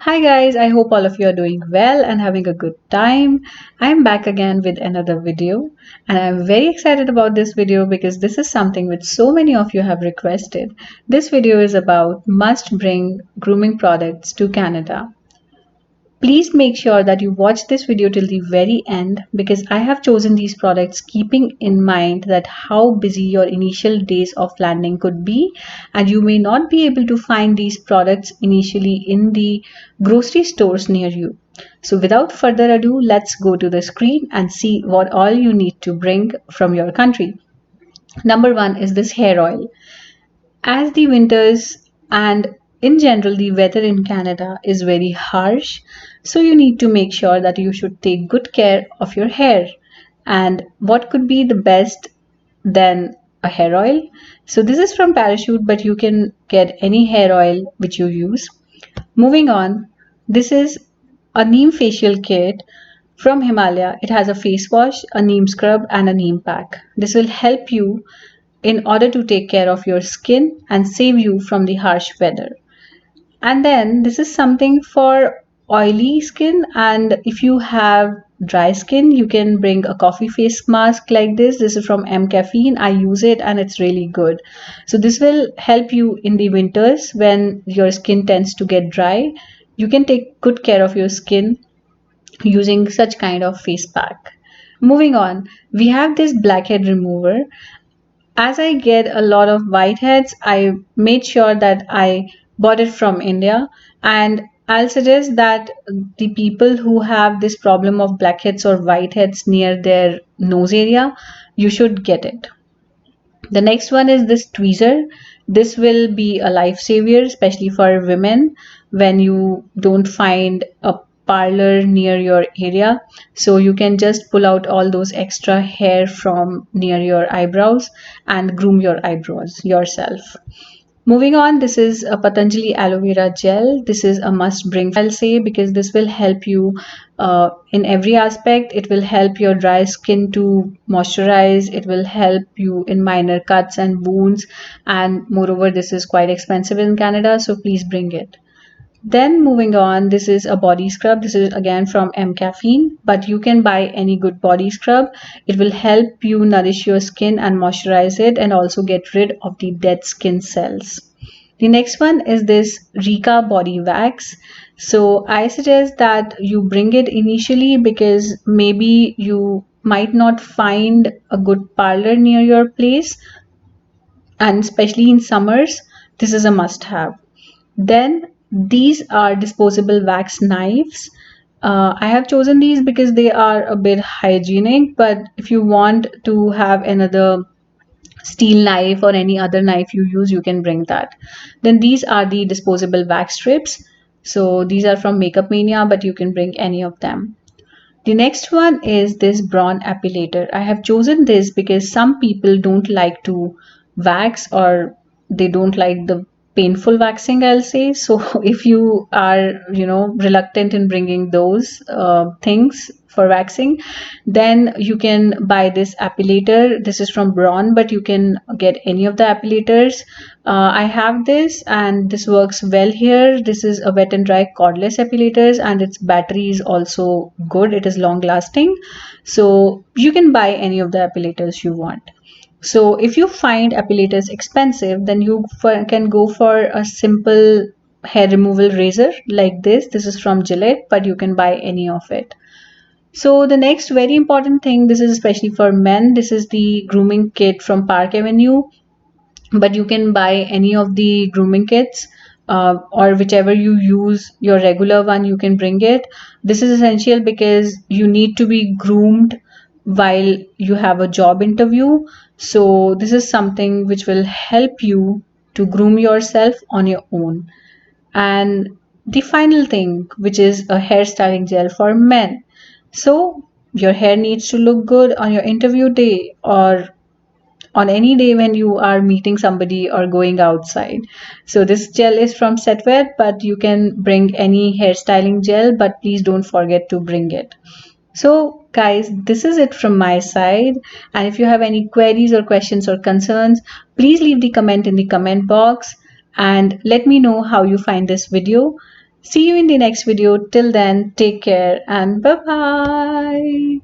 Hi guys, I hope all of you are doing well and having a good time. I'm back again with another video and I'm very excited about this video because this is something which so many of you have requested. This video is about must bring grooming products to Canada. Please make sure that you watch this video till the very end because I have chosen these products keeping in mind that how busy your initial days of landing could be, and you may not be able to find these products initially in the grocery stores near you. So without further ado, let's go to the screen and see what all you need to bring from your country. Number one is this hair oil. As the winters and in general the weather in Canada is very harsh, so you need to make sure that you should take good care of your hair. And what could be the best than a hair oil? So this is from Parachute, but you can get any hair oil which you use. Moving on, this is a Neem facial kit from Himalaya. It has a face wash, a Neem scrub, and a Neem pack. This will help you in order to take care of your skin and save you from the harsh weather. And then this is something for oily skin, and if you have dry skin, you can bring a coffee face mask like this. This is from M Caffeine. I use it and it's really good. So this will help you in the winters when your skin tends to get dry. You can take good care of your skin using such kind of face pack. Moving on, we have this Blackhead Remover. As I get a lot of whiteheads, I made sure that I bought it from India, and I'll suggest that the people who have this problem of blackheads or whiteheads near their nose area, you should get it. The next one is this tweezer. This will be a lifesaver, especially for women when you don't find a parlor near your area. So you can just pull out all those extra hair from near your eyebrows and groom your eyebrows yourself. Moving on, this is a Patanjali Aloe Vera Gel. This is a must bring, I'll say, because this will help you in every aspect. It will help your dry skin to moisturize. It will help you in minor cuts and wounds. And moreover, this is quite expensive in Canada, so please bring it. Then moving on, this is a body scrub. This is again from M Caffeine, but you can buy any good body scrub. It will help you nourish your skin and moisturize it and also get rid of the dead skin cells. The next one is this Rika body wax. So I suggest that you bring it initially because maybe you might not find a good parlor near your place, and especially in summers, this is a must have. Then these are disposable wax knives. I have chosen these because they are a bit hygienic, but if you want to have another steel knife or any other knife you use, you can bring that. Then these are the disposable wax strips. So these are from Makeup Mania, but you can bring any of them. The next one is this Brawn Epilator. I have chosen this because some people don't like to wax, or they don't like the painful waxing, I'll say. So if you are reluctant in bringing those things for waxing, then you can buy this epilator. This is from Brawn, but you can get any of the epilators. I have this and this works well here. This is a wet and dry cordless epilators, and its battery is also good. It is long lasting, so you can buy any of the epilators you want. So if you find epilators expensive, then you can go for a simple hair removal razor like this. This is from Gillette, but you can buy any of it. So the next very important thing, this is especially for men, this is the grooming kit from Park Avenue, but you can buy any of the grooming kits or whichever you use, your regular one, you can bring it. This is essential because you need to be groomed while you have a job interview. So this is something which will help you to groom yourself on your own. And the final thing, which is a hairstyling gel for men. So your hair needs to look good on your interview day or on any day when you are meeting somebody or going outside. So this gel is from Setwet, but you can bring any hairstyling gel, but please don't forget to bring it. So guys, this is it from my side, and if you have any queries or questions or concerns, please leave the comment in the comment box and let me know how you find this video. See you in the next video. Till then, take care and bye bye.